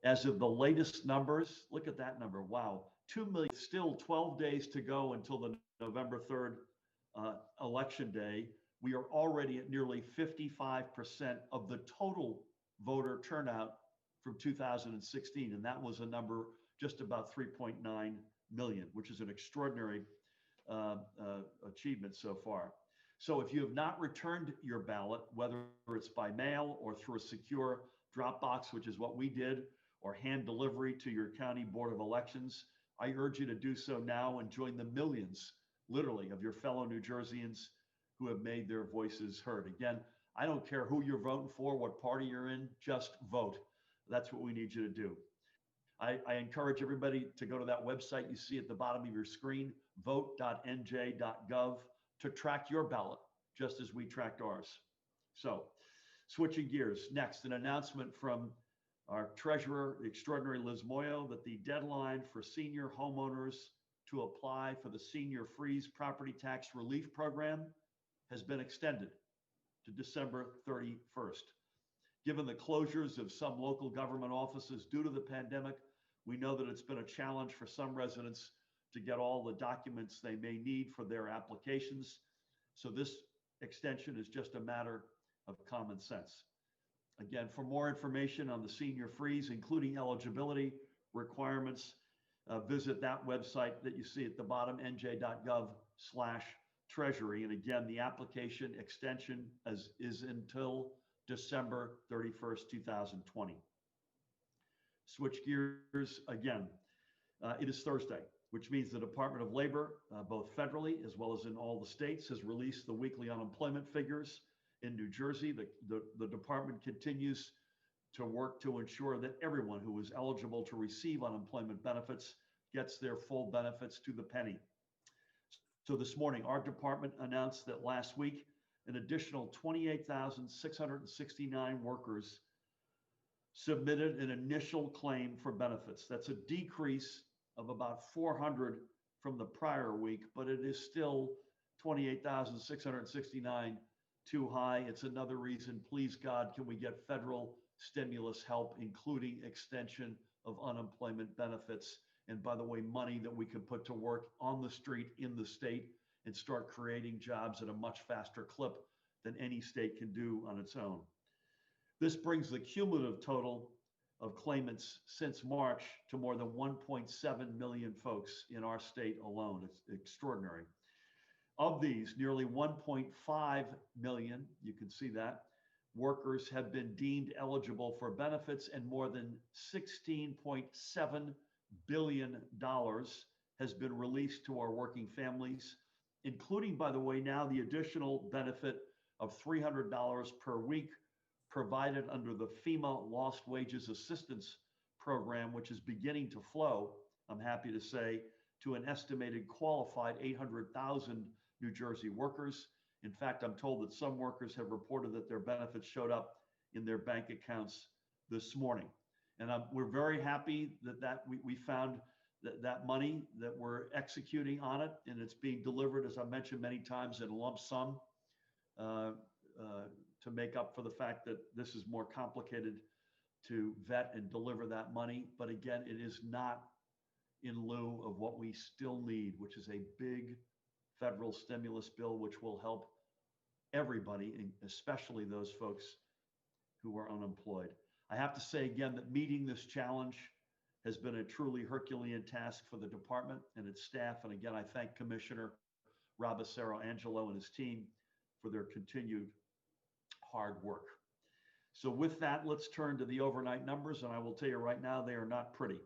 As of the latest numbers, look at that number. Wow. 2 million, still 12 days to go until the November 3rd election day. We are already at nearly 55% of the total voter turnout from 2016. And that was a number just about 3.9 million, which is an extraordinary achievement so far. So if you have not returned your ballot, whether it's by mail or through a secure drop box, which is what we did, or hand delivery to your county board of elections, I urge you to do so now and join the millions, literally, of your fellow New Jerseyans who have made their voices heard. Again, I don't care who you're voting for, what party you're in, just vote. That's what we need you to do. I encourage everybody to go to that website you see at the bottom of your screen, vote.nj.gov, to track your ballot, just as we tracked ours. So, switching gears, next, an announcement from our treasurer, the extraordinary Liz Moyo, that the deadline for senior homeowners to apply for the Senior Freeze Property Tax Relief Program has been extended to December 31st. Given the closures of some local government offices due to the pandemic, we know that it's been a challenge for some residents to get all the documents they may need for their applications. So this extension is just a matter of common sense. Again, for more information on the senior freeze, including eligibility requirements, visit that website that you see at the bottom, nj.gov/treasury. And again, the application extension is until December 31st, 2020. Switch gears again. It is Thursday, which means the Department of Labor, both federally as well as in all the states, has released the weekly unemployment figures. In New Jersey, the department continues to work to ensure that everyone who is eligible to receive unemployment benefits gets their full benefits to the penny. So this morning, our department announced that last week, an additional 28,669 workers submitted an initial claim for benefits. That's a decrease of about 400 from the prior week, but it is still 28,669 too high. It's another reason, please God, can we get federal stimulus help, including extension of unemployment benefits. And by the way, money that we can put to work on the street in the state and start creating jobs at a much faster clip than any state can do on its own. This brings the cumulative total of claimants since March to more than 1.7 million folks in our state alone. It's extraordinary. Of these, nearly 1.5 million, you can see that, workers have been deemed eligible for benefits, and more than $16.7 billion has been released to our working families, including, by the way, now the additional benefit of $300 per week provided under the FEMA Lost Wages Assistance Program, which is beginning to flow, I'm happy to say, to an estimated qualified 800,000 New Jersey workers. In fact, I'm told that some workers have reported that their benefits showed up in their bank accounts this morning. And we're very happy that we found that money, that we're executing on it, and it's being delivered, as I mentioned many times, in a lump sum to make up for the fact that this is more complicated to vet and deliver that money. But again, it is not in lieu of what we still need, which is a big federal stimulus bill, which will help everybody, especially those folks who are unemployed. I have to say again that meeting this challenge has been a truly Herculean task for the department and its staff. And again, I thank Commissioner Robesero Angelo and his team for their continued hard work. So with that, let's turn to the overnight numbers. And I will tell you right now, they are not pretty.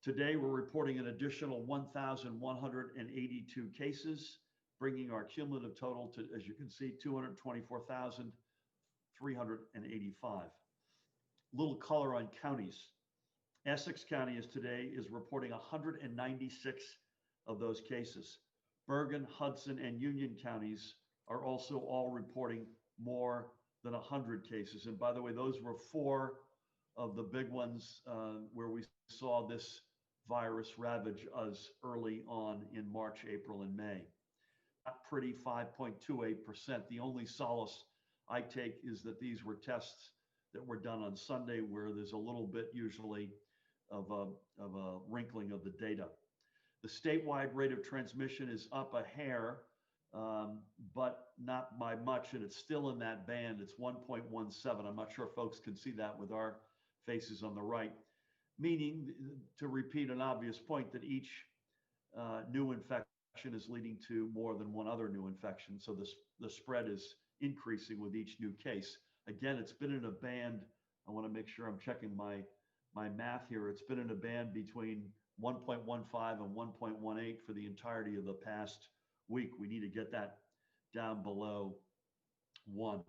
Today, we're reporting an additional 1,182 cases, bringing our cumulative total to, as you can see, 224,385. Little color on counties. Essex County today is reporting 196 of those cases. Bergen, Hudson, and Union counties are also all reporting more than 100 cases. And by the way, those were 4 of the big ones where we saw this virus ravage us early on in March, April, and May. Not pretty, 5.28%. The only solace I take is that these were tests that were done on Sunday, where there's a little bit usually of a wrinkling of the data. The statewide rate of transmission is up a hair, but not by much, and it's still in that band. It's 1.17. I'm not sure folks can see that with our faces on the right, meaning, to repeat an obvious point, that each new infection is leading to more than one other new infection. So the spread is increasing with each new case. Again, it's been in a band. I want to make sure I'm checking my math here. It's been in a band between 1.15 and 1.18 for the entirety of the past week. We need to get that down below 1.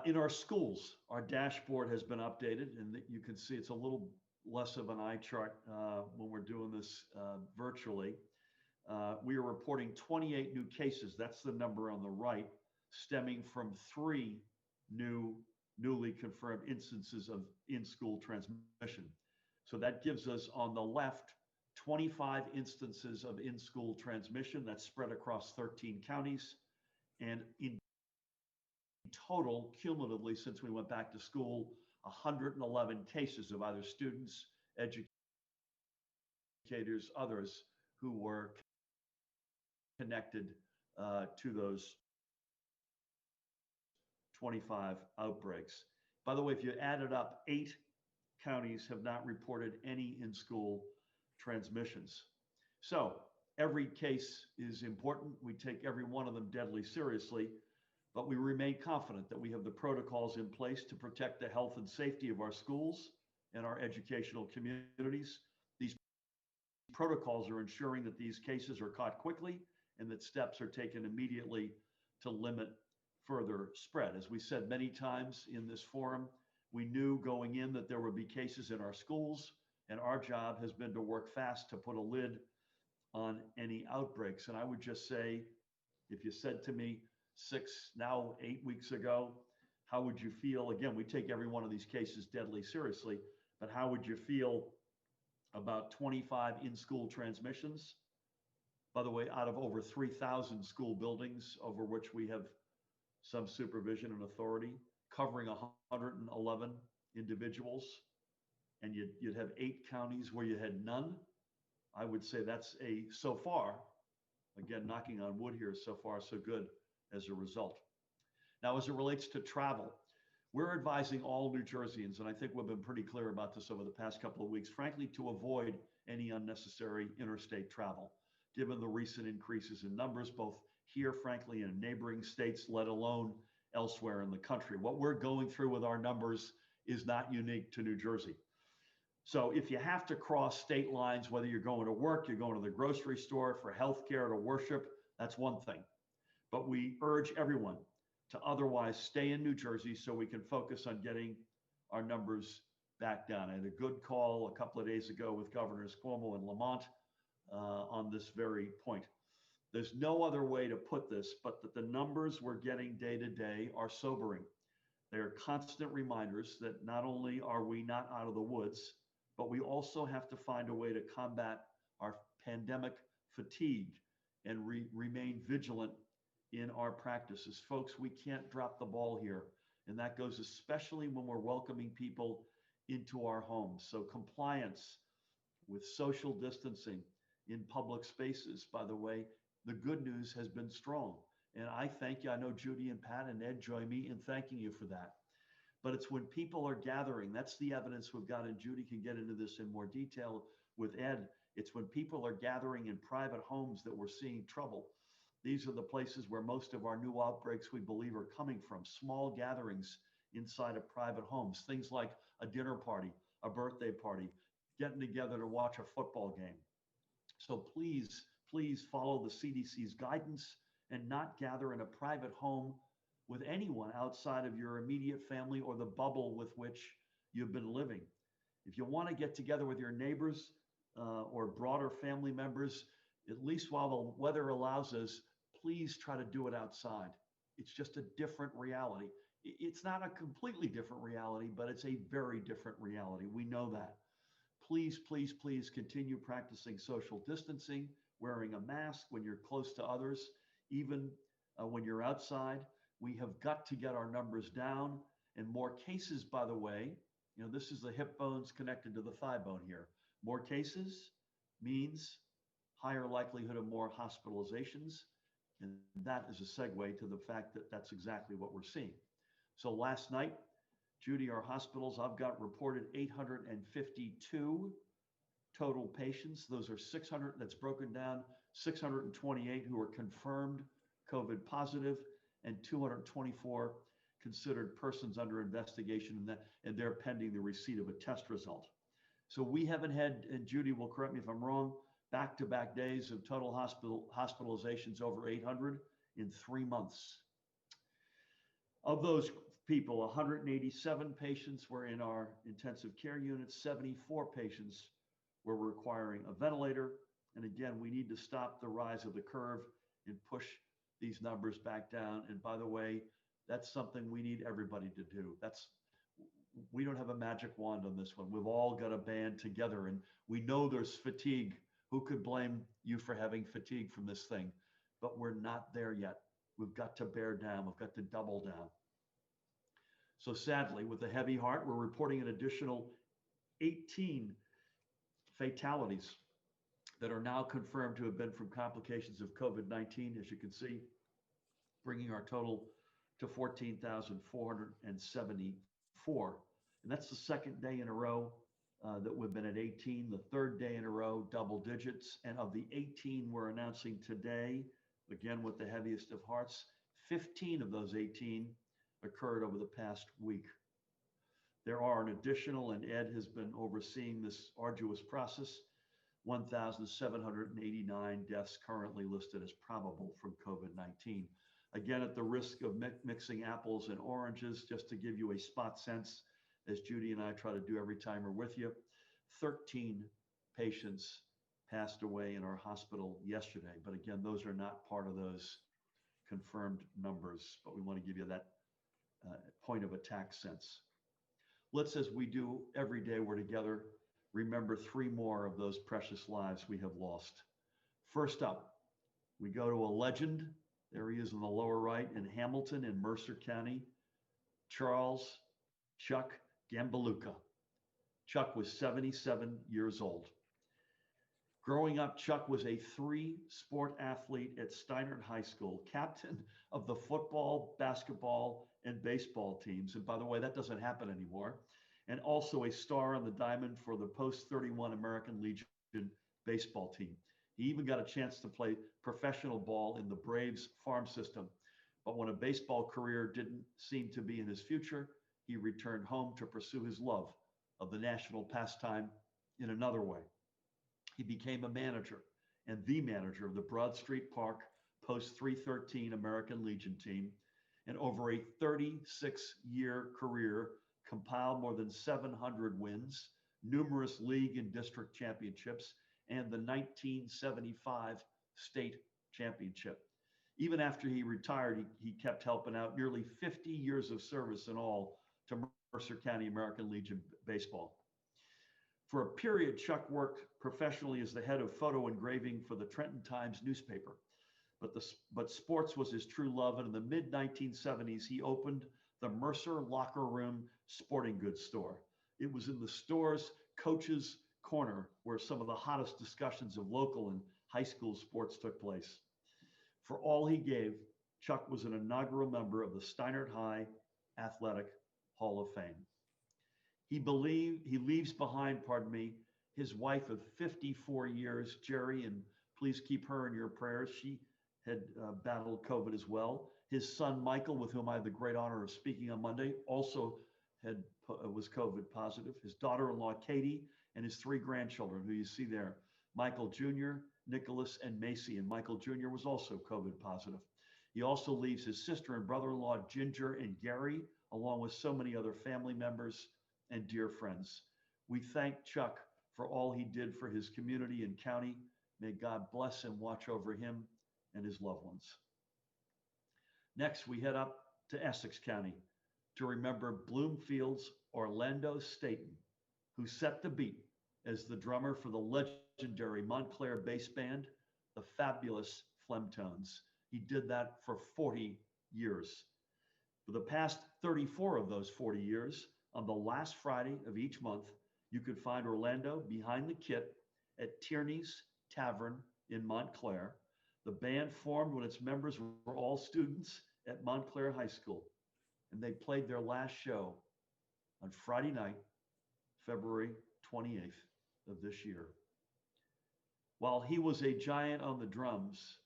In our schools, our dashboard has been updated, and you can see it's a little less of an eye chart when we're doing this virtually. We are reporting 28 new cases. That's the number on the right, stemming from 3 newly confirmed instances of in-school transmission. So that gives us on the left 25 instances of in-school transmission that's spread across 13 counties. And in total, cumulatively, since we went back to school, 111 cases of either students, educators, others who were connected to those 25 outbreaks. By the way, if you add it up, 8 counties have not reported any in-school transmissions. So every case is important. We take every one of them deadly seriously, but we remain confident that we have the protocols in place to protect the health and safety of our schools and our educational communities. These protocols are ensuring that these cases are caught quickly and that steps are taken immediately to limit further spread. As we said many times in this forum, we knew going in that there would be cases in our schools, and our job has been to work fast to put a lid on any outbreaks. And I would just say, if you said to me 8 weeks ago, how would you feel? Again, we take every one of these cases deadly seriously, but how would you feel about 25 in-school transmissions? By the way, out of over 3,000 school buildings over which we have some supervision and authority, covering 111 individuals, and you'd have 8 counties where you had none. I would say that's so far, again, knocking on wood here, so far so good as a result. Now, as it relates to travel, we're advising all New Jerseyans, and I think we've been pretty clear about this over the past couple of weeks, frankly, to avoid any unnecessary interstate travel, given the recent increases in numbers, both here, frankly, in neighboring states, let alone elsewhere in the country. What we're going through with our numbers is not unique to New Jersey. So if you have to cross state lines, whether you're going to work, you're going to the grocery store, for healthcare, to worship, that's one thing. But we urge everyone to otherwise stay in New Jersey so we can focus on getting our numbers back down. I had a good call a couple of days ago with Governors Cuomo and Lamont on this very point. There's no other way to put this, but that the numbers we're getting day to day are sobering. They are constant reminders that not only are we not out of the woods, but we also have to find a way to combat our pandemic fatigue and remain vigilant in our practices. Folks, we can't drop the ball here. And that goes especially when we're welcoming people into our homes. So compliance with social distancing in public spaces, by the way, the good news has been strong. And I thank you. I know Judy and Pat and Ed join me in thanking you for that. But it's when people are gathering, that's the evidence we've got, and Judy can get into this in more detail with Ed. It's when people are gathering in private homes that we're seeing trouble. These are the places where most of our new outbreaks, we believe, are coming from. Small gatherings inside of private homes, things like a dinner party, a birthday party, getting together to watch a football game. So please, please follow the CDC's guidance and not gather in a private home with anyone outside of your immediate family or the bubble with which you've been living. If you want to get together with your neighbors or broader family members, at least while the weather allows us, please try to do it outside. It's just a different reality. It's not a completely different reality, but it's a very different reality. We know that. Please, please, please continue practicing social distancing, wearing a mask when you're close to others, even when you're outside. We have got to get our numbers down. And more cases, by the way, this is the hip bones connected to the thigh bone here. More cases means higher likelihood of more hospitalizations. And that is a segue to the fact that that's exactly what we're seeing. So last night, Judy, our hospitals, I've got reported 852 total patients. Those are 600, that's broken down, 628 who are confirmed COVID positive and 224 considered persons under investigation, and they're pending the receipt of a test result. So we haven't had, and Judy will correct me if I'm wrong, back-to-back days of total hospitalizations over 800 in 3 months. Of those people, 187 patients were in our intensive care units, 74 patients were requiring a ventilator. And again, we need to stop the rise of the curve and push these numbers back down. And by the way, that's something we need everybody to do. We don't have a magic wand on this one. We've all got to band together, and we know there's fatigue. Who could blame you for having fatigue from this thing? But we're not there yet. We've got to bear down. We've got to double down. So sadly, with a heavy heart, we're reporting an additional 18 fatalities that are now confirmed to have been from complications of COVID-19, as you can see, bringing our total to 14,474. And that's the second day in a row that we've been at 18, the third day in a row, double digits. And of the 18 we're announcing today, again, with the heaviest of hearts, 15 of those 18 occurred over the past week. There are an additional, and Ed has been overseeing this arduous process, 1,789 deaths currently listed as probable from COVID-19. Again, at the risk of mixing apples and oranges, just to give you a spot sense, as Judy and I try to do every time we're with you, 13 patients passed away in our hospital yesterday. But again, those are not part of those confirmed numbers, but we want to give you that point of attack sense. Let's, as we do every day we're together, remember 3 more of those precious lives we have lost. First up, we go to a legend. There he is in the lower right in Hamilton in Mercer County, Charles Chuck Gambaluka. Chuck was 77 years old. Growing up, Chuck was a 3-sport athlete at Steinert High School, captain of the football, basketball, and baseball teams. And by the way, that doesn't happen anymore. And also a star on the diamond for the post-31 American Legion baseball team. He even got a chance to play professional ball in the Braves farm system. But when a baseball career didn't seem to be in his future, he returned home to pursue his love of the national pastime in another way. He became a manager and the manager of the Broad Street Park post-313 American Legion team, and over a 36-year career compiled more than 700 wins, numerous league and district championships, and the 1975 state championship. Even after he retired, he kept helping out, nearly 50 years of service in all to Mercer County American Legion baseball. For a period, Chuck worked professionally as the head of photo engraving for the Trenton Times newspaper. But sports was his true love, and in the mid-1970s, he opened the Mercer Locker Room Sporting Goods store. It was in the store's coach's corner where some of the hottest discussions of local and high school sports took place. For all he gave, Chuck was an inaugural member of the Steinert High Athletic Hall of Fame. He leaves behind, his wife of 54 years, Jerry, and please keep her in your prayers. She had battled COVID as well. His son, Michael, with whom I had the great honor of speaking on Monday, also was COVID positive. His daughter-in-law, Katie, and his 3 grandchildren, who you see there, Michael Jr., Nicholas, and Macy. And Michael Jr. was also COVID positive. He also leaves his sister and brother-in-law, Ginger and Gary, along with so many other family members and dear friends. We thank Chuck for all he did for his community and county. May God bless and watch over him and his loved ones. Next, we head up to Essex County to remember Bloomfield's Orlando Staten, who set the beat as the drummer for the legendary Montclair bass band, the fabulous Flemtones. He did that for 40 years. For the past 34 of those 40 years, on the last Friday of each month, you could find Orlando behind the kit at Tierney's Tavern in Montclair. The band formed when its members were all students at Montclair High School, and they played their last show on Friday night, February 28th of this year. While he was a giant on the drums,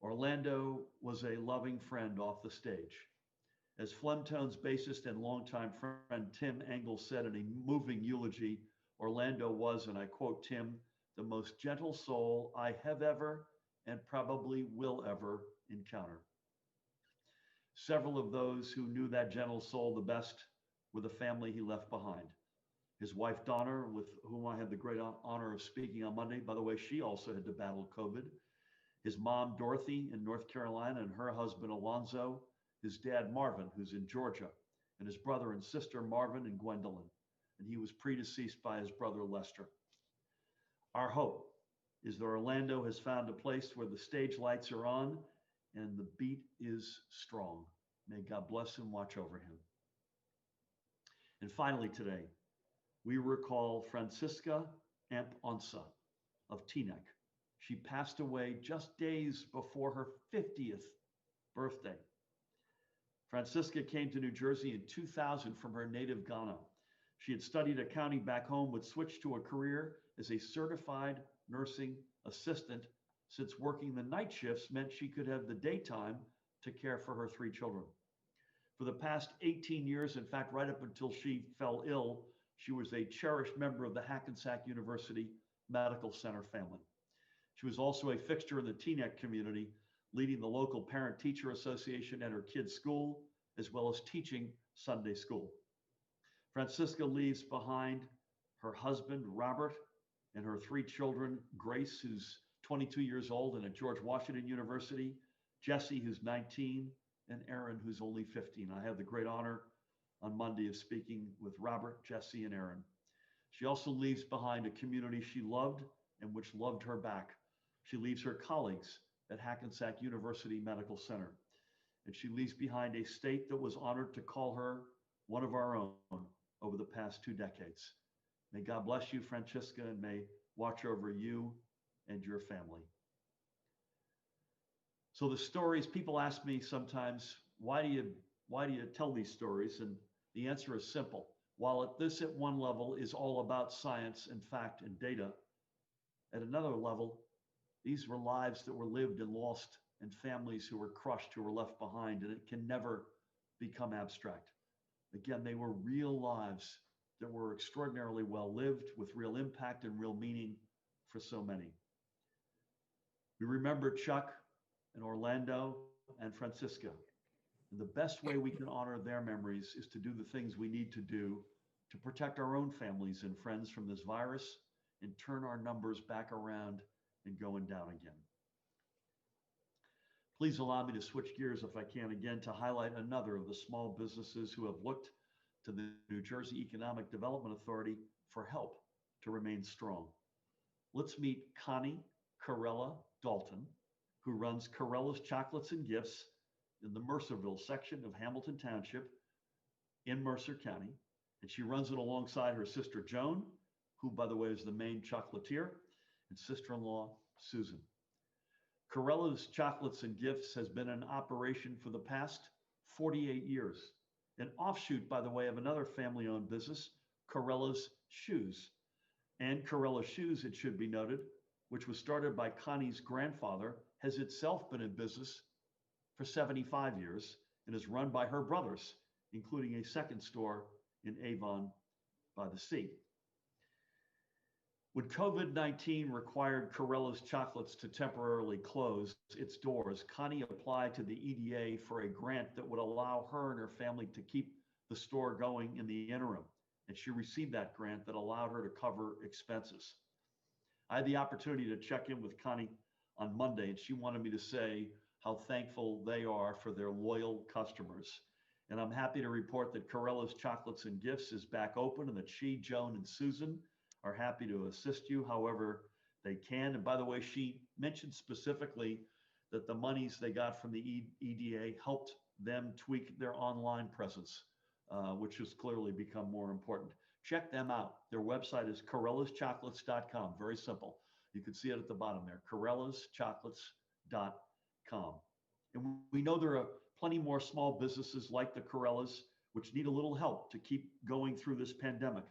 Orlando was a loving friend off the stage. As Flemtone's bassist and longtime friend Tim Engel said in a moving eulogy, Orlando was, and I quote Tim, the most gentle soul I have ever and probably will ever encounter. Several of those who knew that gentle soul the best were the family he left behind. His wife, Donna, with whom I had the great honor of speaking on Monday. By the way, she also had to battle COVID. His mom, Dorothy, in North Carolina, and her husband, Alonzo. His dad, Marvin, who's in Georgia, and his brother and sister, Marvin and Gwendolyn. And he was predeceased by his brother, Lester. Our hope is that Orlando has found a place where the stage lights are on and the beat is strong. May God bless and watch over him. And finally today, we recall Francisca Amp Onsa of Teaneck. She passed away just days before her 50th birthday. Francisca came to New Jersey in 2000 from her native Ghana. She had studied accounting back home, but switched to a career as a certified nursing assistant since working the night shifts meant she could have the daytime to care for her 3 children. For the past 18 years, in fact, right up until she fell ill, she was a cherished member of the Hackensack University Medical Center family. She was also a fixture in the Teaneck community, leading the local parent-teacher association at her kids' school, as well as teaching Sunday school. Francisca leaves behind her husband, Robert, and her 3 children, Grace, who's 22 years old and at George Washington University, Jesse, who's 19, and Aaron, who's only 15. I have the great honor on Monday of speaking with Robert, Jesse, and Aaron. She also leaves behind a community she loved and which loved her back. She leaves her colleagues at Hackensack University Medical Center. And she leaves behind a state that was honored to call her one of our own over the past 2 decades. May God bless you, Francisca, and may watch over you and your family. So the stories, people ask me sometimes, why do you tell these stories? And the answer is simple. While this at one level is all about science and fact and data, at another level, these were lives that were lived and lost, and families who were crushed, who were left behind, and it can never become abstract. Again, they were real lives that were extraordinarily well lived with real impact and real meaning for so many. We remember Chuck and Orlando and Francisca. And the best way we can honor their memories is to do the things we need to do to protect our own families and friends from this virus and turn our numbers back around and going down again. Please allow me to switch gears, if I can, again, to highlight another of the small businesses who have looked to the New Jersey Economic Development Authority for help to remain strong. Let's meet Connie Corella Dalton, who runs Corella's Chocolates and Gifts in the Mercerville section of Hamilton Township in Mercer County. And she runs it alongside her sister Joan, who, by the way, is the main chocolatier, and sister-in-law Susan. Corella's Chocolates and Gifts has been in operation for the past 48 years, an offshoot, by the way, of another family-owned business, Corella's Shoes. And Corella Shoes, it should be noted, which was started by Connie's grandfather, has itself been in business for 75 years and is run by her brothers, including a second store in Avon by the Sea. When COVID-19 required Corella's Chocolates to temporarily close its doors, Connie applied to the EDA for a grant that would allow her and her family to keep the store going in the interim. And she received that grant that allowed her to cover expenses. I had the opportunity to check in with Connie on Monday, and she wanted me to say how thankful they are for their loyal customers. And I'm happy to report that Corella's Chocolates and Gifts is back open, and that she, Joan, and Susan are happy to assist you however they can. And by the way, she mentioned specifically that the monies they got from the EDA helped them tweak their online presence, which has clearly become more important. Check them out. Their website is CorellasChocolates.com. Very simple. You can see it at the bottom there, CorellasChocolates.com. And we know there are plenty more small businesses like the Corellas, which need a little help to keep going through this pandemic.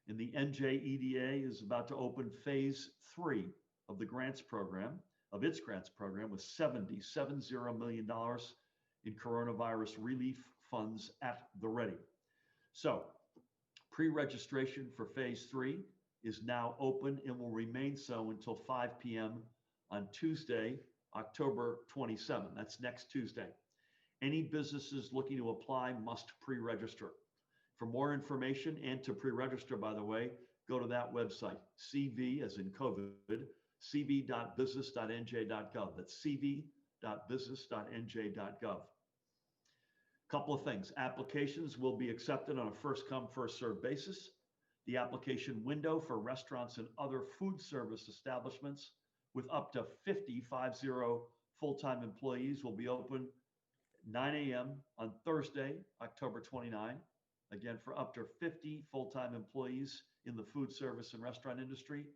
And the NJEDA is about to open phase 3 of the grants program, of its grants program, with $70 million in coronavirus relief funds at the ready. So pre-registration for phase 3 is now open and will remain so until 5 p.m. on Tuesday, October 27. That's next Tuesday. Any businesses looking to apply must pre-register. For more information and to pre-register, by the way, go to that website, CV as in COVID, cv.business.nj.gov. That's cv.business.nj.gov. Couple of things. Applications will be accepted on a first come, first served basis. The application window for restaurants and other food service establishments with up to 50 full-time employees will be open 9 a.m. on Thursday, October 29. Again, for up to 50 full-time employees in the food service and restaurant industry,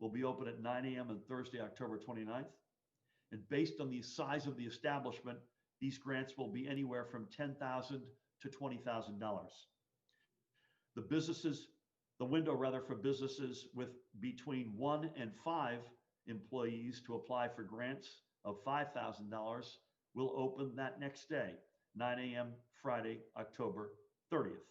will be open at 9 a.m. on Thursday, October 29th. And based on the size of the establishment, these grants will be anywhere from $10,000 to $20,000. The window for businesses with between 1 and 5 employees to apply for grants of $5,000 will open that next day, 9 a.m. Friday, October 30th.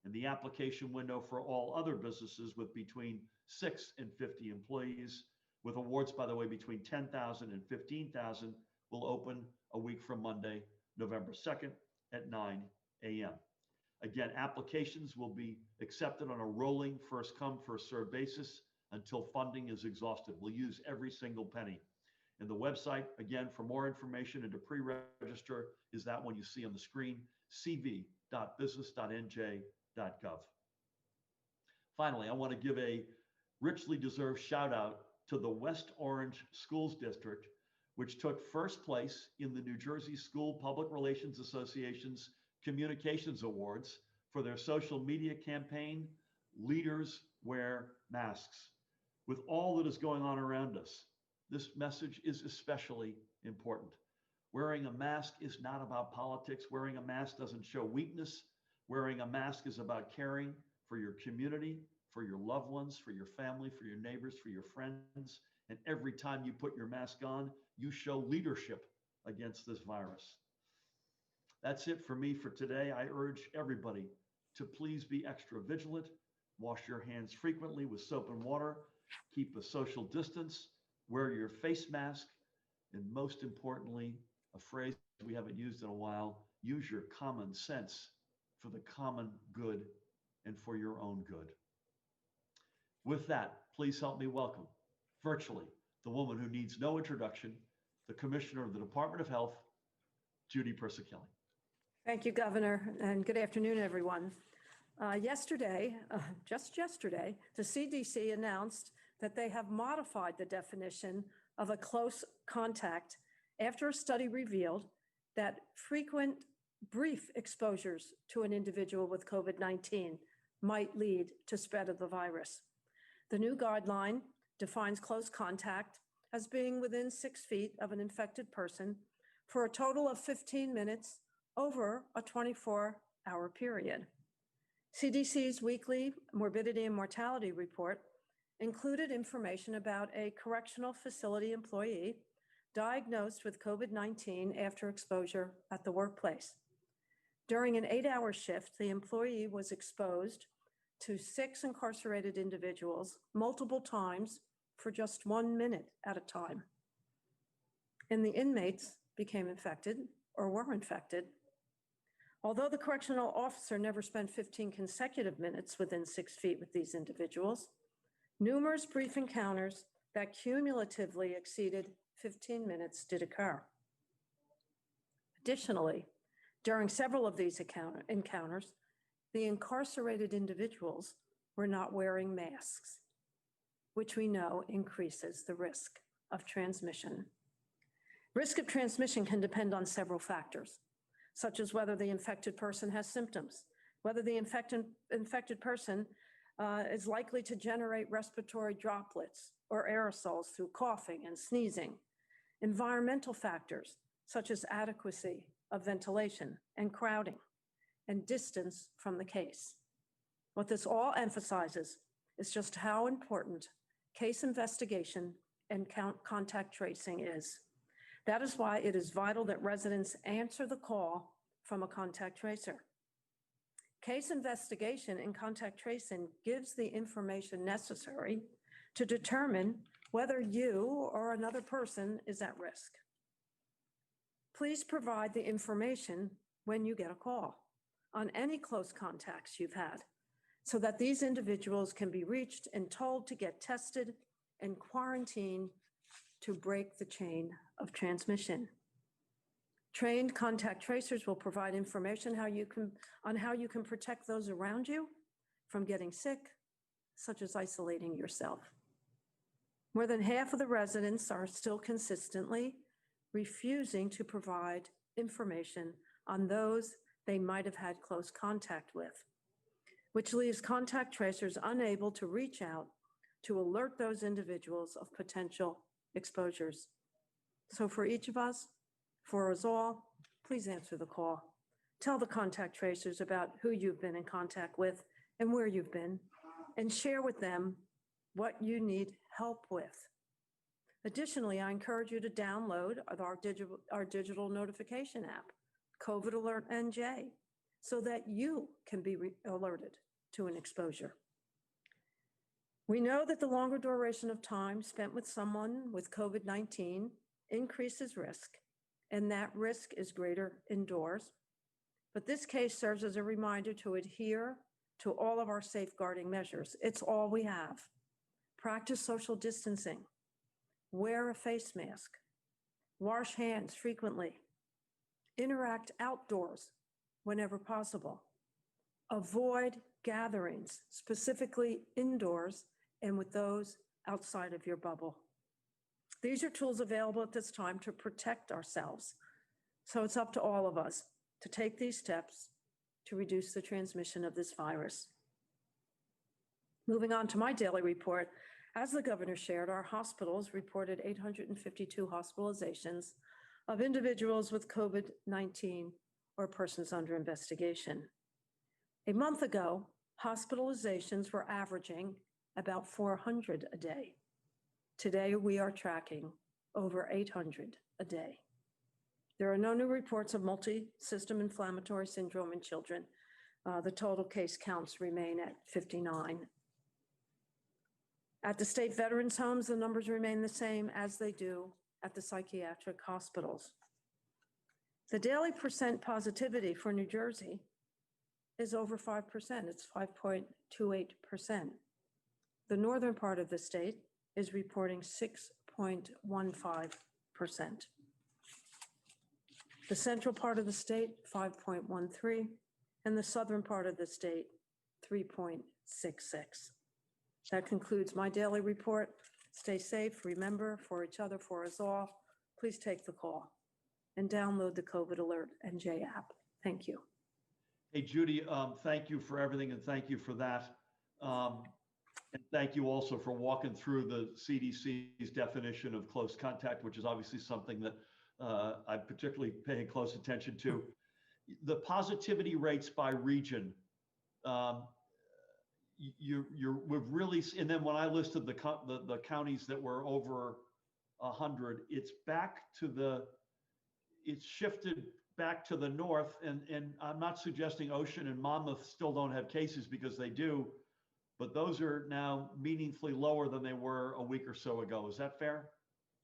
And the application window for all other businesses with between 6 and 50 employees, with awards, by the way, between $10,000 and $15,000, will open a week from Monday, November 2nd at 9 a.m. Again, applications will be accepted on a rolling first come, first served basis until funding is exhausted. We'll use every single penny. And the website, again, for more information and to pre-register is that one you see on the screen, cv.business.nj.gov. Finally, I want to give a richly deserved shout out to the West Orange Schools District, which took first place in the New Jersey School Public Relations Association's Communications Awards for their social media campaign, Leaders Wear Masks. With all that is going on around us, this message is especially important. Wearing a mask is not about politics. Wearing a mask doesn't show weakness. Wearing a mask is about caring for your community, for your loved ones, for your family, for your neighbors, for your friends. And every time you put your mask on, you show leadership against this virus. That's it for me for today. I urge everybody to please be extra vigilant, wash your hands frequently with soap and water, keep a social distance, wear your face mask, and most importantly, a phrase we haven't used in a while, use your common sense for the common good and for your own good. With that, please help me welcome virtually the woman who needs no introduction, the Commissioner of the Department of Health, Judy Persichilli. Thank you, Governor, and good afternoon, everyone. Just yesterday, the CDC announced that they have modified the definition of a close contact after a study revealed that frequent brief exposures to an individual with COVID-19 might lead to spread of the virus. The new guideline defines close contact as being within 6 feet of an infected person for a total of 15 minutes over a 24-hour period. CDC's weekly morbidity and mortality report included information about a correctional facility employee diagnosed with COVID-19 after exposure at the workplace. During an 8-hour shift, the employee was exposed to 6 incarcerated individuals multiple times for just 1 minute at a time. And the inmates became infected or were infected. Although the correctional officer never spent 15 consecutive minutes within 6 feet with these individuals, numerous brief encounters that cumulatively exceeded 15 minutes did occur. Additionally, during several of these encounters, the incarcerated individuals were not wearing masks, which we know increases the risk of transmission. Risk of transmission can depend on several factors, such as whether the infected person has symptoms, whether the infected person is likely to generate respiratory droplets or aerosols through coughing and sneezing, environmental factors, such as adequacy of ventilation and crowding, and distance from the case. What this all emphasizes is just how important case investigation and contact tracing is. That is why it is vital that residents answer the call from a contact tracer. Case investigation and contact tracing gives the information necessary to determine whether you or another person is at risk. Please provide the information when you get a call on any close contacts you've had, so that these individuals can be reached and told to get tested and quarantined to break the chain of transmission. Trained contact tracers will provide information on how you can protect those around you from getting sick, such as isolating yourself. More than half of the residents are still consistently refusing to provide information on those they might have had close contact with, which leaves contact tracers unable to reach out to alert those individuals of potential exposures. So for each of us, for us all, please answer the call. Tell the contact tracers about who you've been in contact with and where you've been, and share with them what you need help with. Additionally, I encourage you to download our digital notification app, COVID Alert NJ, so that you can be alerted to an exposure. We know that the longer duration of time spent with someone with COVID-19 increases risk, and that risk is greater indoors. But this case serves as a reminder to adhere to all of our safeguarding measures. It's all we have. Practice social distancing, wear a face mask, wash hands frequently, interact outdoors whenever possible, avoid gatherings, specifically indoors and with those outside of your bubble. These are tools available at this time to protect ourselves. So it's up to all of us to take these steps to reduce the transmission of this virus. Moving on to my daily report, as the governor shared, our hospitals reported 852 hospitalizations of individuals with COVID-19 or persons under investigation. A month ago, hospitalizations were averaging about 400 a day. Today, we are tracking over 800 a day. There are no new reports of multi-system inflammatory syndrome in children. The total case counts remain at 59. At the state veterans' homes, the numbers remain the same as they do at the psychiatric hospitals. The daily percent positivity for New Jersey is over 5%. It's 5.28%. The northern part of the state is reporting 6.15%. The central part of the state, 5.13%, and the southern part of the state, 3.66%. That concludes my daily report. Stay safe. Remember, for each other, for us all, please take the call and download the COVID Alert NJ app. Thank you. Hey, Judy, thank you for everything, and thank you for that. And thank you also for walking through the CDC's definition of close contact, which is obviously something that I'm particularly paying close attention to. The positivity rates by region, we've really, and then when I listed the counties that were over 100, it's shifted back to the north, and I'm not suggesting Ocean and Monmouth still don't have cases, because they do, but those are now meaningfully lower than they were a week or so ago. Is that fair?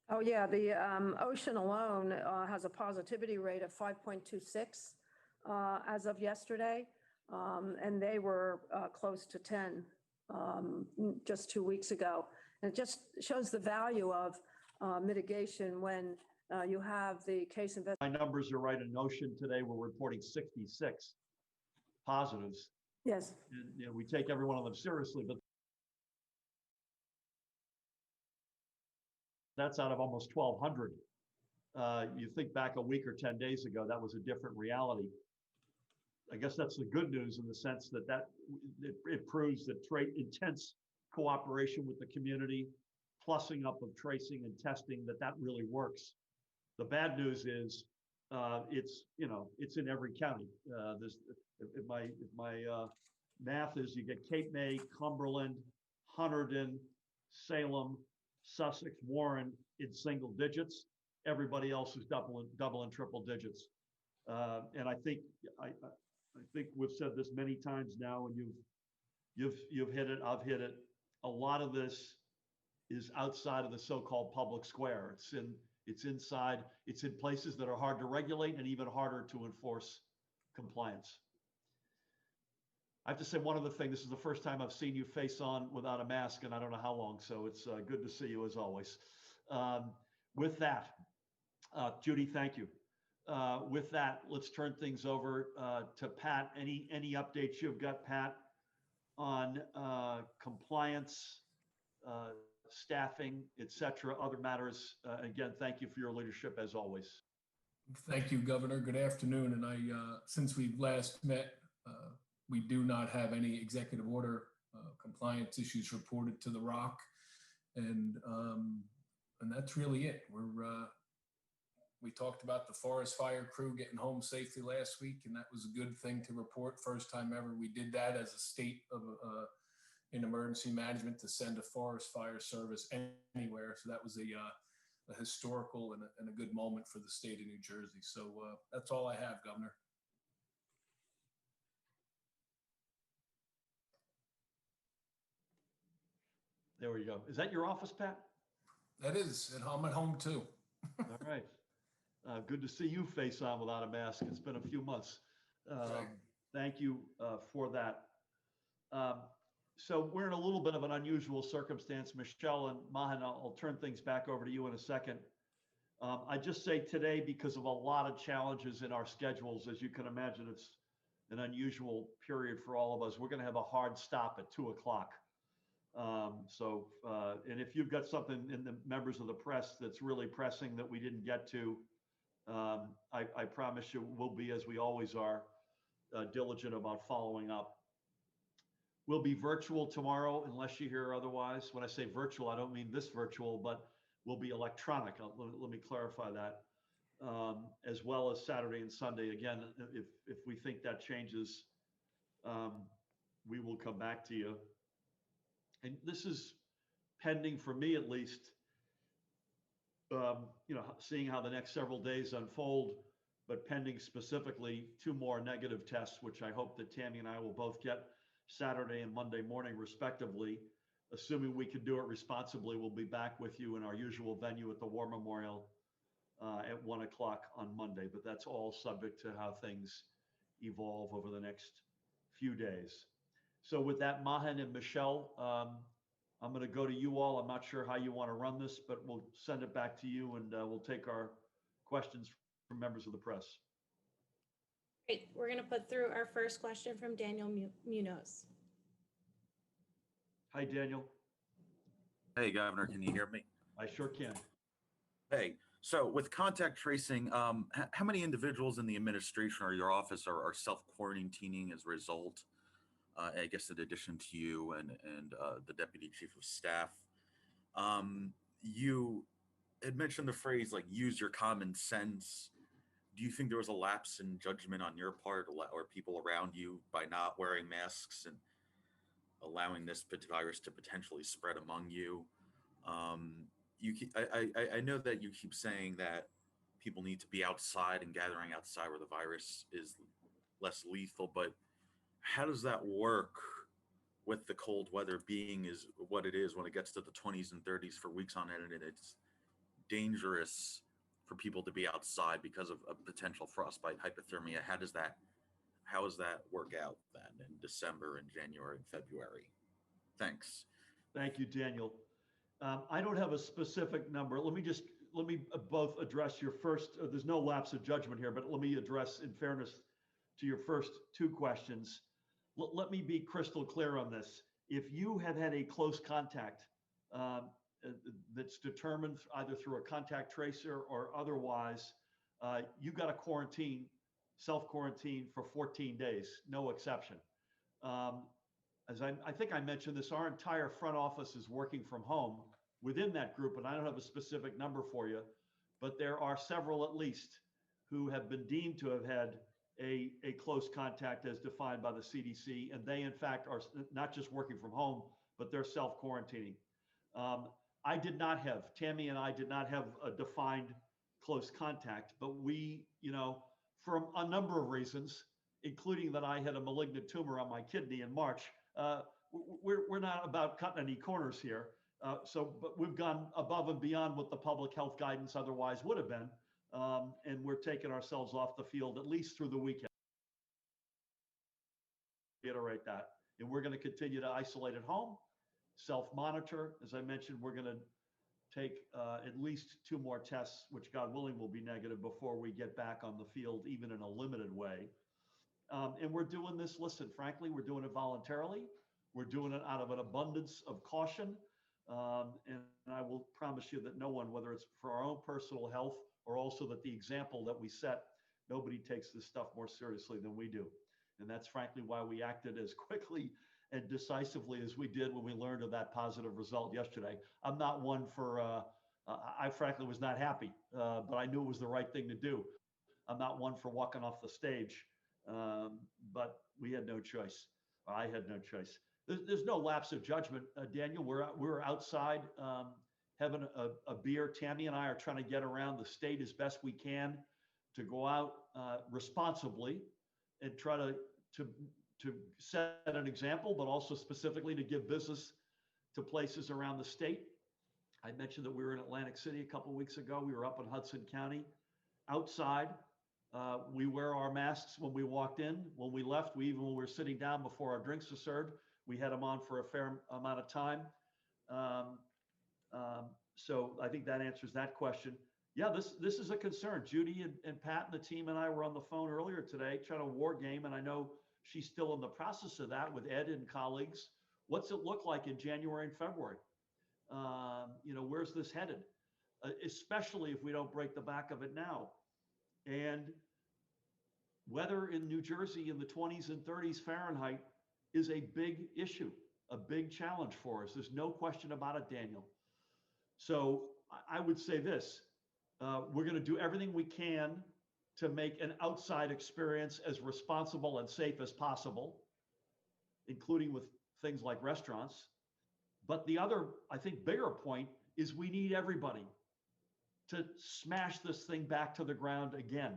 Oh yeah, the Ocean alone has a positivity rate of 5.26 as of yesterday, and they were close to 10 just 2 weeks ago. And it just shows the value of mitigation when you have the case investigation. My numbers are right. In Ocean today, we're reporting 66 positives. Yes. And, we take every one of them seriously, but that's out of almost 1,200 You think back a week or 10 days ago, that was a different reality. I guess that's the good news in the sense that it proves that intense cooperation with the community, plussing up of tracing and testing, that really works. The bad news is it's in every county. If my math is, you get Cape May, Cumberland, Hunterdon, Salem, Sussex, Warren in single digits. Everybody else is double and triple digits. And I think we've said this many times now, and you've hit it. I've hit it. A lot of this is outside of the so-called public square. It's inside. It's in places that are hard to regulate and even harder to enforce compliance. I have to say one other thing. This is the first time I've seen you face on without a mask, and I don't know how long. So it's good to see you as always. With that, Judy, thank you. With that, let's turn things over to Pat. Any updates you've got, Pat, on compliance, staffing, et cetera, other matters? Again, thank you for your leadership as always. Thank you, Governor. Good afternoon. And since we've last met, we do not have any executive order compliance issues reported to the ROC, and that's really it. We talked about the forest fire crew getting home safely last week, and that was a good thing to report. First time ever we did that as a state of in emergency management, to send a forest fire service anywhere. So that was a historical and a good moment for the state of New Jersey. So that's all I have, Governor. There we go. Is that your office, Pat? That is, and I'm at home too. All right. Good to see you face on without a mask. It's been a few months. Thank you for that. So we're in a little bit of an unusual circumstance. Michelle and Mahan, I'll turn things back over to you in a second. I just say today, because of a lot of challenges in our schedules, as you can imagine, it's an unusual period for all of us. We're going to have a hard stop at 2 o'clock. And if you've got something in the members of the press that's really pressing that we didn't get to, I promise you we'll be, as we always are, diligent about following up. We'll be virtual tomorrow unless you hear otherwise. When I say virtual, I don't mean this virtual, but we'll be electronic. Let me clarify that. As well as Saturday and Sunday. Again, if we think that changes, we will come back to you. And this is pending, for me at least, seeing how the next several days unfold, but pending specifically 2 more negative tests, which I hope that Tammy and I will both get Saturday and Monday morning respectively. Assuming we can do it responsibly, we'll be back with you in our usual venue at the War Memorial at 1 o'clock on Monday, but that's all subject to how things evolve over the next few days. So with that, Mahan and Michelle, I'm going to go to you all. I'm not sure how you want to run this, but we'll send it back to you, and we'll take our questions from members of the press. Great. We're going to put through our first question from Daniel Munoz. Hi, Daniel. Hey, Governor, can you hear me? I sure can. Hey, so with contact tracing, how many individuals in the administration or your office are self-quarantining as a result? I guess in addition to you and the Deputy Chief of Staff. You had mentioned the phrase, like, use your common sense. Do you think there was a lapse in judgment on your part or people around you by not wearing masks and allowing this virus to potentially spread among you? I know that you keep saying that people need to be outside and gathering outside where the virus is less lethal, but how does that work with the cold weather being is what it is when it gets to the 20s and 30s for weeks on end, and it's dangerous for people to be outside because of potential frostbite, hypothermia? How does that work out then in December and January and February? Thanks. Thank you, Daniel. I don't have a specific number. Let me both address your first, there's no lapse of judgment here, but let me address, in fairness to your first 2 questions. Let me be crystal clear on this. If you have had a close contact, that's determined either through a contact tracer or otherwise, you got to quarantine, self-quarantine for 14 days, no exception. As I think I mentioned this, our entire front office is working from home within that group, and I don't have a specific number for you, but there are several at least who have been deemed to have had a close contact as defined by the CDC, and they in fact are not just working from home, but they're self-quarantining. I did not have, Tammy and I did not have a defined close contact, but we, for a number of reasons, including that I had a malignant tumor on my kidney in March, we're not about cutting any corners here. But we've gone above and beyond what the public health guidance otherwise would have been. And we're taking ourselves off the field at least through the weekend. Reiterate that. And we're going to continue to isolate at home, self-monitor. As I mentioned, we're going to take at least 2 more tests, which God willing will be negative before we get back on the field, even in a limited way. And we're doing this, listen, frankly, we're doing it voluntarily. We're doing it out of an abundance of caution. And I will promise you that no one, whether it's for our own personal health or also that the example that we set, nobody takes this stuff more seriously than we do. And that's frankly why we acted as quickly and decisively as we did when we learned of that positive result yesterday. I'm not one for, I frankly was not happy, but I knew it was the right thing to do. I'm not one for walking off the stage, but we had no choice. I had no choice. There's no lapse of judgment, Daniel. We're outside having a beer. Tammy and I are trying to get around the state as best we can to go out responsibly and try to set an example, but also specifically to give business to places around the state. I mentioned that we were in Atlantic City a couple of weeks ago. We were up in Hudson County. Outside, we wear our masks when we walked in. When we left, when we were sitting down before our drinks are served, we had them on for a fair amount of time. So I think that answers that question. Yeah, this is a concern. Judy and Pat and the team and I were on the phone earlier today trying to war game, and I know she's still in the process of that with Ed and colleagues. What's it look like in January and February? Where's this headed? Especially if we don't break the back of it now. And weather in New Jersey in the 20s and 30s Fahrenheit is a big issue, a big challenge for us. There's no question about it, Daniel. So I would say this, we're going to do everything we can to make an outside experience as responsible and safe as possible, including with things like restaurants. But the other, I think, bigger point is we need everybody to smash this thing back to the ground again.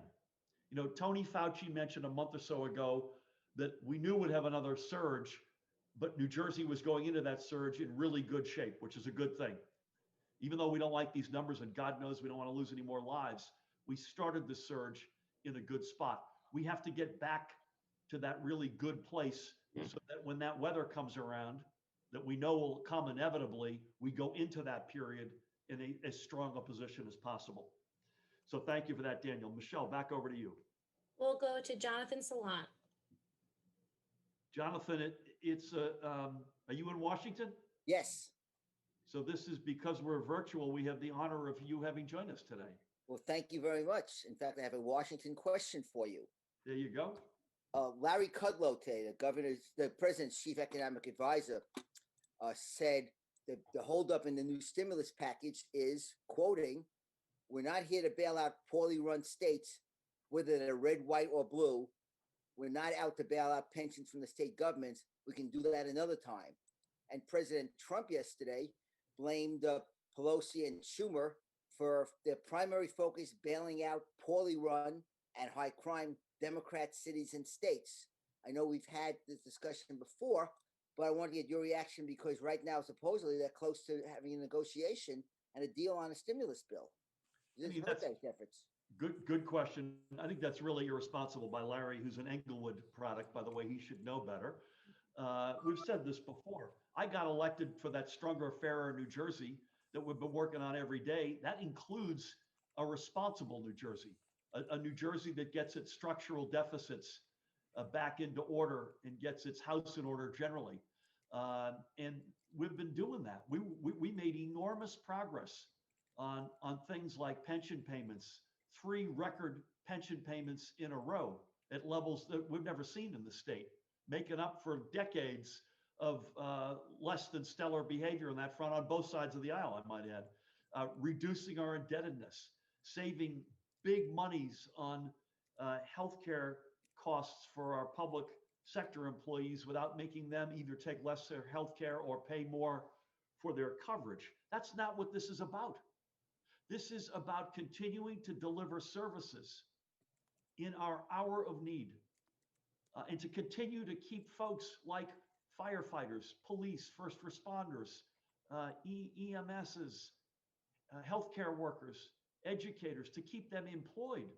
Tony Fauci mentioned a month or so ago that we knew would have another surge, but New Jersey was going into that surge in really good shape, which is a good thing. Even though we don't like these numbers and God knows we don't want to lose any more lives, we started the surge in a good spot. We have to get back to that really good place so that when that weather comes around, that we know will come inevitably, we go into that period in as strong a position as possible. So thank you for that, Daniel. Michelle, back over to you. We'll go to Jonathan Salant. Jonathan, are you in Washington? Yes. So this is because we're virtual. We have the honor of you having joined us today. Well, thank you very much. In fact, I have a Washington question for you. There you go. Larry Kudlow today, the president's chief economic advisor, said that the holdup in the new stimulus package is, quoting, "We're not here to bail out poorly run states, whether they're red, white, or blue. We're not out to bail out pensions from the state governments. We can do that another time." And President Trump yesterday blamed Pelosi and Schumer for their primary focus bailing out poorly run and high crime Democrat cities and states. I know we've had this discussion before, but I want to get your reaction because right now, supposedly, they're close to having a negotiation and a deal on a stimulus bill. Does this hurt those efforts? Good question. I think that's really irresponsible by Larry, who's an Englewood product, by the way. He should know better. We've said this before. I got elected for that Stronger, Fairer New Jersey that we've been working on every day. That includes a responsible New Jersey, a New Jersey that gets its structural deficits back into order and gets its house in order generally. And we've been doing that. We made enormous progress on things like pension payments, 3 record pension payments in a row at levels that we've never seen in the state, making up for decades of less than stellar behavior on that front on both sides of the aisle, I might add. Reducing our indebtedness, saving big monies on healthcare costs for our public sector employees without making them either take less healthcare or pay more for their coverage. That's not what this is about. This is about continuing to deliver services in our hour of need, and to continue to keep folks like firefighters, police, first responders, EMSs, healthcare workers, educators, to keep them employed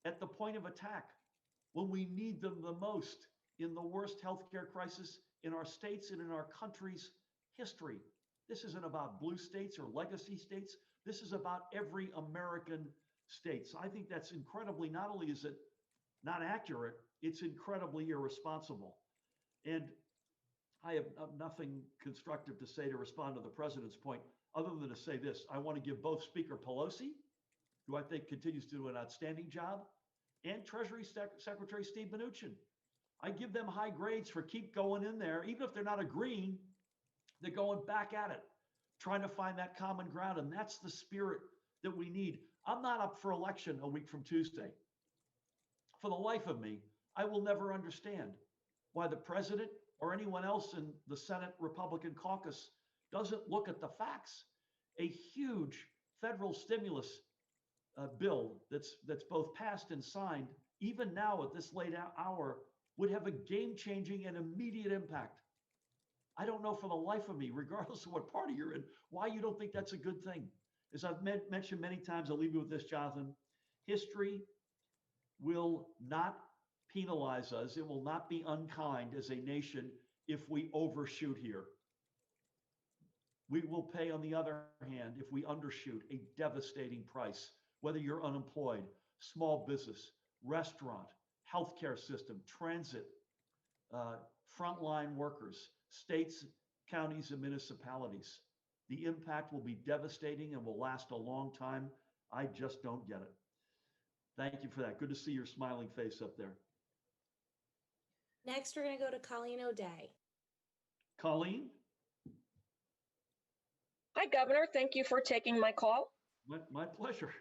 at the point of attack when we need them the most in the worst healthcare crisis in our states and in our country's history. This isn't about blue states or legacy states. This is about every American state. So I think that's incredibly, not only is it not accurate, it's incredibly irresponsible. And I have nothing constructive to say to respond to the president's point, other than to say this. I want to give both Speaker Pelosi, who I think continues to do an outstanding job, and Treasury Secretary Steve Mnuchin. I give them high grades for keep going in there. Even if they're not agreeing, they're going back at it, trying to find that common ground. And that's the spirit that we need. I'm not up for election a week from Tuesday. For the life of me, I will never understand why the president or anyone else in the Senate Republican caucus doesn't look at the facts. A huge federal stimulus bill that's both passed and signed, even now at this late hour, would have a game-changing and immediate impact. I don't know for the life of me, regardless of what party you're in, why you don't think that's a good thing. As I've mentioned many times, I'll leave you with this, Jonathan. History will not penalize us. It will not be unkind as a nation if we overshoot here. We will pay, on the other hand, if we undershoot, a devastating price, whether you're unemployed, small business, restaurant, healthcare system, transit, frontline workers, states, counties, and municipalities. The impact will be devastating and will last a long time. I just don't get it. Thank you for that. Good to see your smiling face up there. Next, we're going to go to Colleen O'Day. Colleen? Hi, Governor. Thank you for taking my call. My pleasure.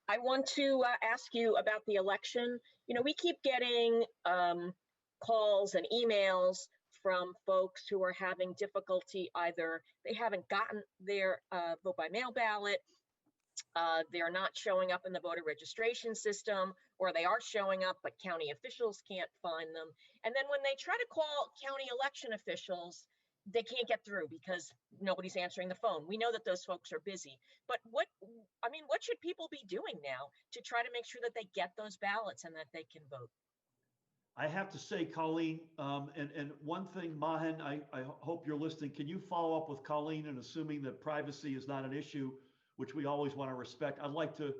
I want to ask you about the election. You know, we keep getting calls and emails from folks who are having difficulty. Either they haven't gotten their vote by mail ballot, they're not showing up in the voter registration system, or they are showing up, but county officials can't find them. And then when they try to call county election officials, they can't get through because nobody's answering the phone. We know that those folks are busy, but what should people be doing now to try to make sure that they get those ballots and that they can vote? I have to say, Colleen, and one thing, Mahan, I hope you're listening. Can you follow up with Colleen, and assuming that privacy is not an issue, which we always want to respect, I'd like to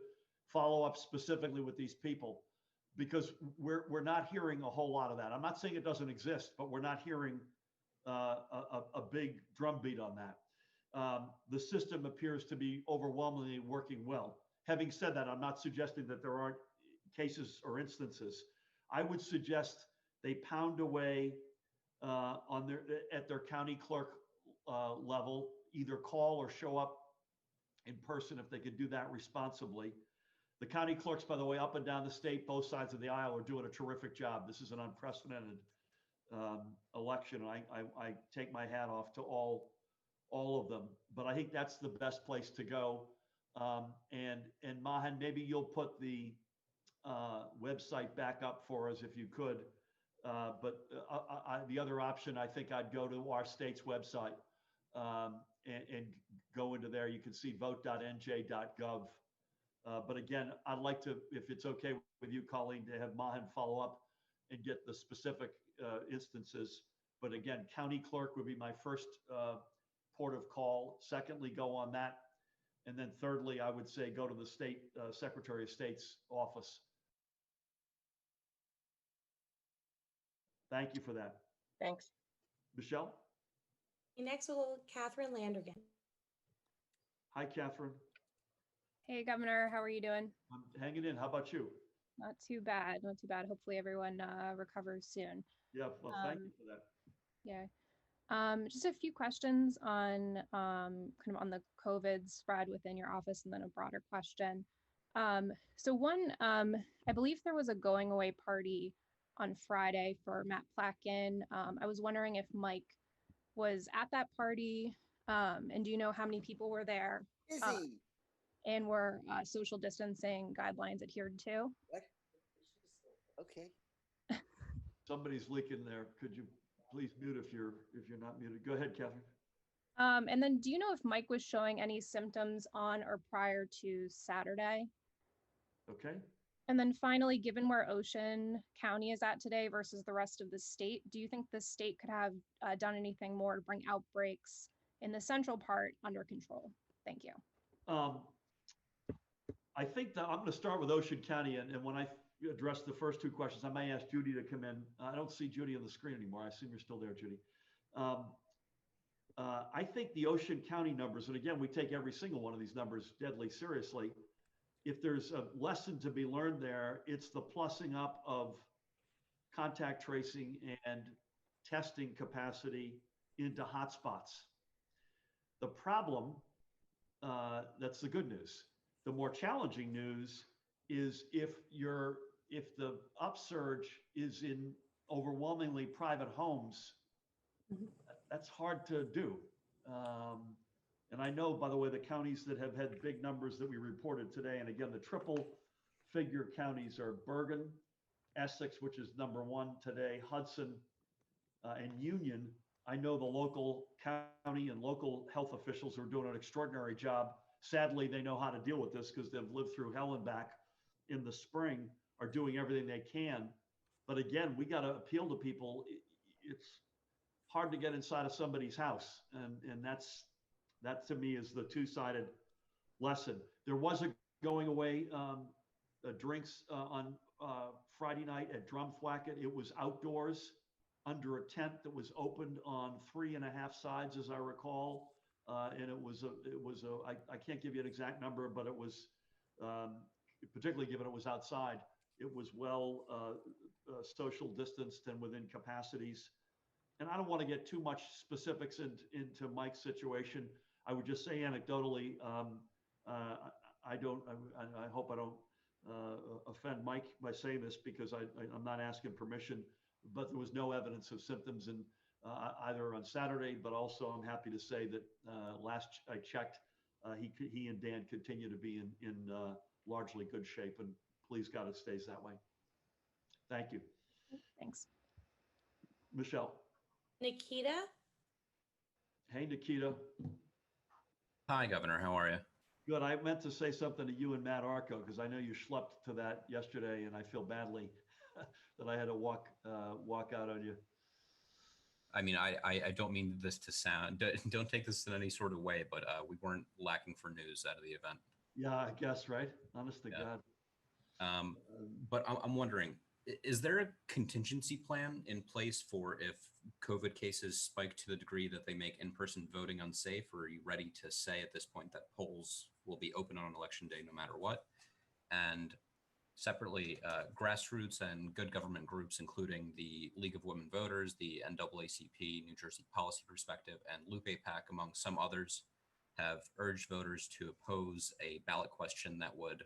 follow up specifically with these people, because we're not hearing a whole lot of that. I'm not saying it doesn't exist, but we're not hearing a big drumbeat on that. The system appears to be overwhelmingly working well. Having said that, I'm not suggesting that there aren't cases or instances. I would suggest they pound away at their county clerk level, either call or show up in person if they could do that responsibly. The county clerks, by the way, up and down the state, both sides of the aisle, are doing a terrific job. This is an unprecedented election. I take my hat off to all of them, but I think that's the best place to go. And Mahan, maybe you'll put the website back up for us if you could. But the other option, I think I'd go to our state's website and go into there. You can see vote.nj.gov. But again, I'd like to, if it's okay with you, Colleen, to have Mahan follow up and get the specific instances. But again, county clerk would be my first port of call. Secondly, go on that. And then thirdly, I would say go to the state Secretary of State's office. Thank you for that. Thanks. Michelle? Next, we'll Catherine Landergan. Hi, Catherine. Hey, Governor, how are you doing? I'm hanging in. How about you? Not too bad, not too bad. Hopefully everyone recovers soon. Yeah, well, thank you for that. Yeah. Just a few questions on kind of on the COVID spread within your office and then a broader question. So one, I believe there was a going away party on Friday for Matt Plotkin. I was wondering if Mike was at that party, and do you know how many people were there? Izzy, And were social distancing guidelines adhered to? what? Okay. Somebody's leaking there. Could you please mute if you're not muted? Go ahead, Catherine. And then do you know if Mike was showing any symptoms on or prior to Saturday? Okay. And then finally, given where Ocean County is at today versus the rest of the state, do you think the state could have done anything more to bring outbreaks in the central part under control? Thank you. I think that I'm going to start with Ocean County, and when I address the first two questions, I may ask Judy to come in. I don't see Judy on the screen anymore. I assume you're still there, Judy. I think the Ocean County numbers, and again, we take every single one of these numbers deadly seriously. If there's a lesson to be learned there, it's the plussing up of contact tracing and testing capacity into hotspots. The problem, that's the good news. The more challenging news is if the upsurge is in overwhelmingly private homes, that's hard to do. And I know, by the way, the counties that have had big numbers that we reported today, and again, the triple figure counties are Bergen, Essex, which is #1 today, Hudson, and Union. I know the local county and local health officials are doing an extraordinary job. Sadly, they know how to deal with this because they've lived through hell and back in the spring, are doing everything they can. But again, we got to appeal to people. It's hard to get inside of somebody's house. And that to me is the two-sided lesson. There was a going away drinks on Friday night at Drumthwacket. It was outdoors under a tent that was opened on 3.5 sides, as I recall. And I can't give you an exact number, but it was, particularly given it was outside, it was well social distanced and within capacities. And I don't want to get too much specifics into Mike's situation. I would just say anecdotally, I hope I don't offend Mike by saying this because I'm not asking permission, but there was no evidence of symptoms in either on Saturday, but also I'm happy to say that last I checked, he and Dan continue to be in largely good shape, and please God it stays that way. Thank you. Thanks. Michelle. Nikita? Hey, Nikita. Hi, Governor. How are you? Good. I meant to say something to you and Matt Arco because I know you schlepped to that yesterday, and I feel badly that I had to walk out on you. I mean, I don't mean this to sound, don't take this in any sort of way, but we weren't lacking for news out of the event. Yeah, I guess, right? Honest to God. But I'm wondering, is there a contingency plan in place for if COVID cases spike to the degree that they make in-person voting unsafe? Or are you ready to say at this point that polls will be open on election day no matter what? And separately, grassroots and good government groups, including the League of Women Voters, the NAACP, New Jersey Policy Perspective, and Lupe PAC, among some others, have urged voters to oppose a ballot question that would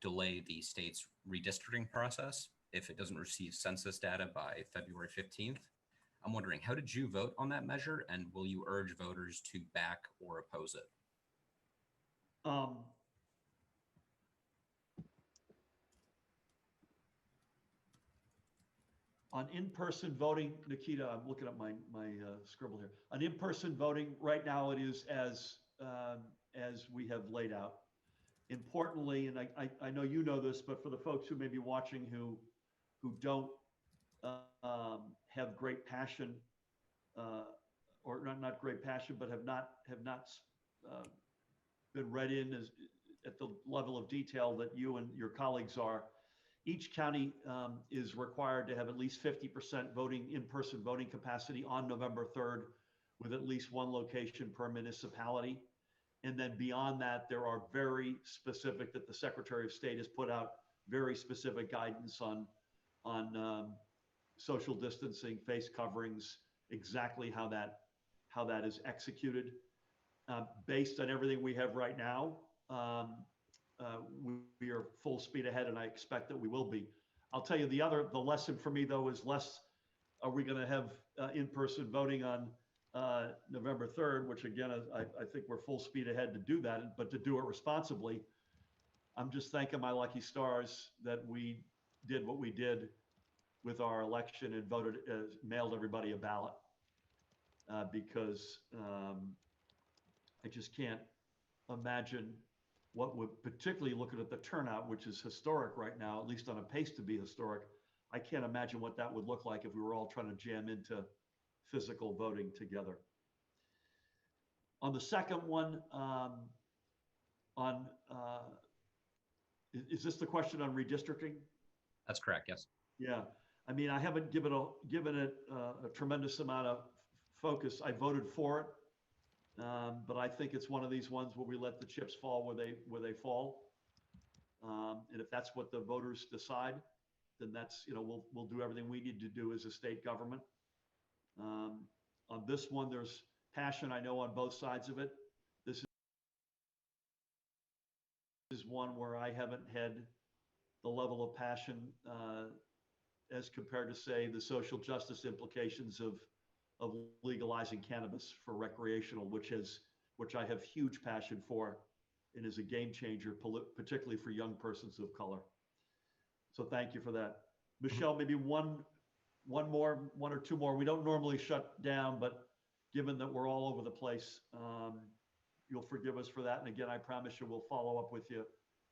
delay the state's redistricting process if it doesn't receive census data by February 15th. I'm wondering, how did you vote on that measure, and will you urge voters to back or oppose it? On in-person voting, Nikita, I'm looking at my scribble here. On in-person voting, right now it is as we have laid out. Importantly, and I know you know this, but for the folks who may be watching who don't have great passion, or not great passion, but have not been read in at the level of detail that you and your colleagues are. Each county is required to have at least 50% in-person voting capacity on November 3rd. with at least one location per municipality. And then beyond that, there are very specific, that the Secretary of State has put out very specific guidance on social distancing, face coverings, exactly how that is executed. Based on everything we have right now, we are full speed ahead, and I expect that we will be. I'll tell you the lesson for me though is less, are we going to have in-person voting on November 3rd, which again, I think we're full speed ahead to do that, but to do it responsibly. I'm just thanking my lucky stars that we did what we did with our election and voted, mailed everybody a ballot, because I just can't imagine what would, particularly looking at the turnout, which is historic right now, at least on a pace to be historic. I can't imagine what that would look like if we were all trying to jam into physical voting together. On the second one, is this the question on redistricting? That's correct. Yes. Yeah, I mean, I haven't given it a tremendous amount of focus. I voted for it, but I think it's one of these ones where we let the chips fall where they fall, and if that's what the voters decide, then that's, you know, we'll do everything we need to do as a state government. On this one, there's passion, I know, on both sides of it. This is one where I haven't had the level of passion as compared to, say, the social justice implications of legalizing cannabis for recreational, which I have huge passion for and is a game changer, particularly for young persons of color. So thank you for that. Michelle, maybe one or two more. We don't normally shut down, but given that we're all over the place, you'll forgive us for that. And again, I promise you we'll follow up with you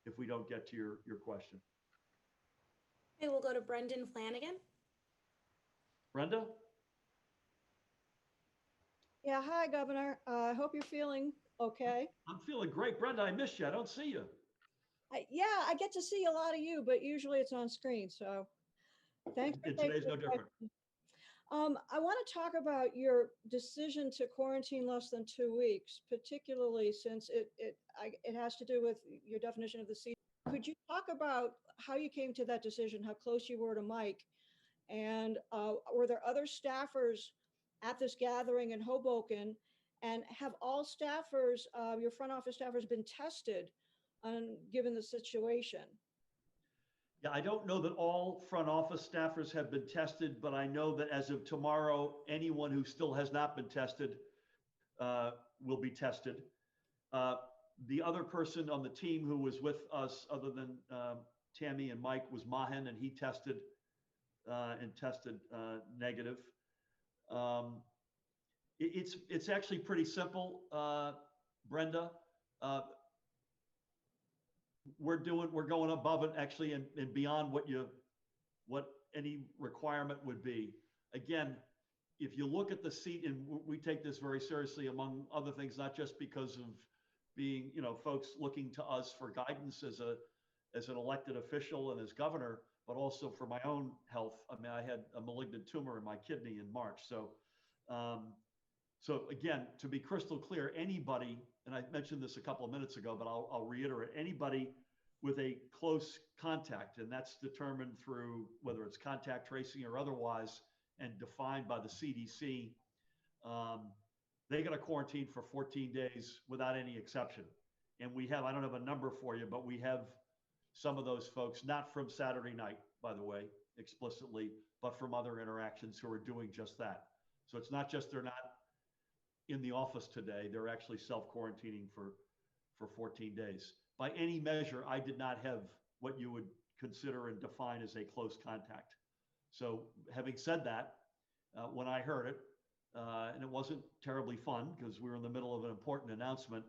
if we don't get to your question. Okay, we'll go to Brendan Flanagan. Brenda? Yeah, hi, Governor. I hope you're feeling okay. I'm feeling great. Brenda, I missed you. I don't see you. Yeah, I get to see a lot of you, but usually it's on screen. So thanks. And today's no different. I want to talk about your decision to quarantine less than 2 weeks, particularly since it has to do with your definition of the CDC. Could you talk about how you came to that decision, how close you were to Mike, and were there other staffers at this gathering in Hoboken? And have all staffers, your front office staffers, been tested given the situation? Yeah, I don't know that all front office staffers have been tested, but I know that as of tomorrow, anyone who still has not been tested will be tested. The other person on the team who was with us, other than Tammy and Mike, was Mahan, and he tested negative. It's actually pretty simple, Brenda. We're going above it actually and beyond what any requirement would be. Again, if you look at the seat, and we take this very seriously, among other things, not just because of being, you know, folks looking to us for guidance as an elected official and as governor, but also for my own health. I mean, I had a malignant tumor in my kidney in March. So again, to be crystal clear, anybody, and I mentioned this a couple of minutes ago, but I'll reiterate, anybody with a close contact, and that's determined through whether it's contact tracing or otherwise, and defined by the CDC, they got to quarantine for 14 days without any exception. And we have, I don't have a number for you, but we have some of those folks, not from Saturday night, by the way, explicitly, but from other interactions, who are doing just that. So it's not just they're not in the office today, they're actually self-quarantining for 14 days. By any measure, I did not have what you would consider and define as a close contact. So having said that, when I heard it, and it wasn't terribly fun because we were in the middle of an important announcement,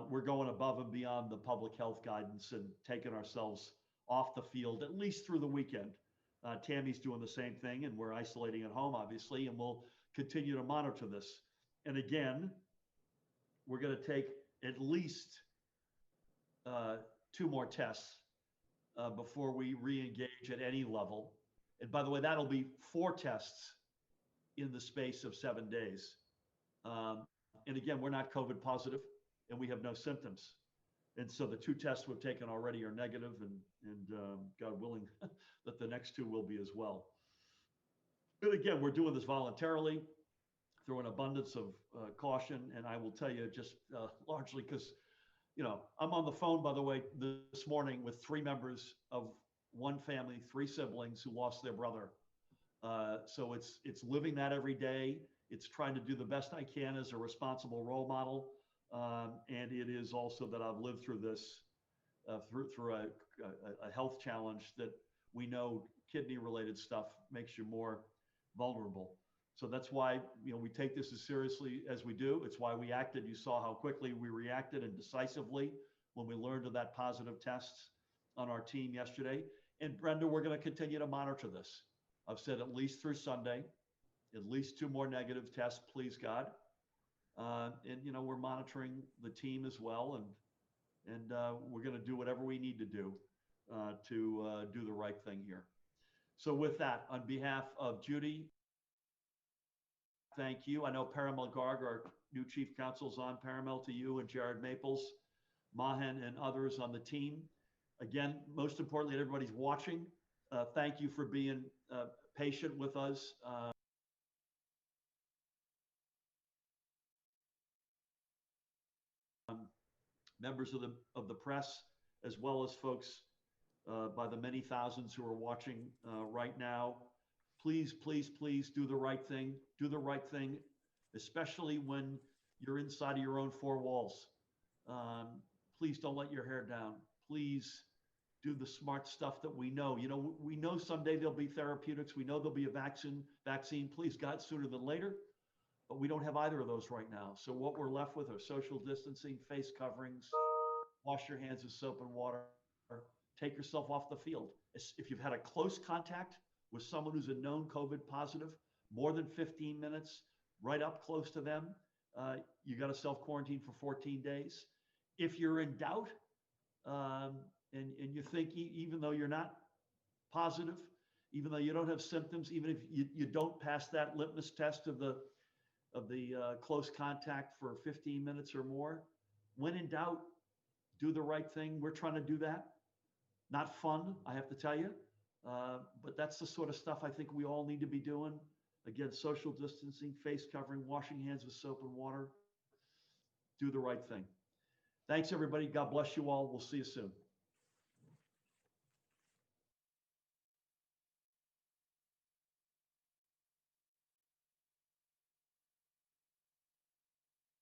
we're going above and beyond the public health guidance and taking ourselves off the field, at least through the weekend. Tammy's doing the same thing, and we're isolating at home, obviously, and we'll continue to monitor this. And again, we're going to take at least 2 more tests before we re-engage at any level. And by the way, that'll be 4 tests in the space of 7 days. And again, we're not COVID positive and we have no symptoms. And so the 2 tests we've taken already are negative, and God willing that the next 2 will be as well. But again, we're doing this voluntarily through an abundance of caution. And I will tell you just largely because, you know, I'm on the phone, by the way, this morning with 3 members of one family, 3 siblings who lost their brother. So it's living that every day. It's trying to do the best I can as a responsible role model. And it is also that I've lived through this, through a health challenge that we know kidney related stuff makes you more vulnerable. So that's why, you know, we take this as seriously as we do. It's why we acted. You saw how quickly we reacted and decisively when we learned of that positive tests on our team yesterday. And Brenda, we're going to continue to monitor this. I've said at least through Sunday, at least 2 more negative tests, please God. And, you know, we're monitoring the team as well. And we're going to do whatever we need to do the right thing here. So with that, on behalf of Judy, thank you. I know Paramel Garg, our new chief counsel, is on. Paramel, to you and Jared Maples, Mahan, and others on the team. Again, most importantly, everybody's watching. Thank you for being patient with us. Members of the press, as well as folks by the many thousands who are watching right now. Please, please, please do the right thing. Do the right thing, especially when you're inside of your own 4 walls. Please don't let your hair down. Please do the smart stuff that we know. You know, we know someday there'll be therapeutics. We know there'll be a vaccine, please God, sooner than later. But we don't have either of those right now. So what we're left with are social distancing, face coverings, wash your hands with soap and water, take yourself off the field. If you've had a close contact with someone who's a known COVID positive, more than 15 minutes, right up close to them, you got to self-quarantine for 14 days. If you're in doubt and you think even though you're not positive, even though you don't have symptoms, even if you don't pass that litmus test of the close contact for 15 minutes or more, when in doubt, do the right thing. We're trying to do that. Not fun, I have to tell you, but that's the sort of stuff I think we all need to be doing. Again, social distancing, face covering, washing hands with soap and water. Do the right thing. Thanks, everybody. God bless you all. We'll see you soon.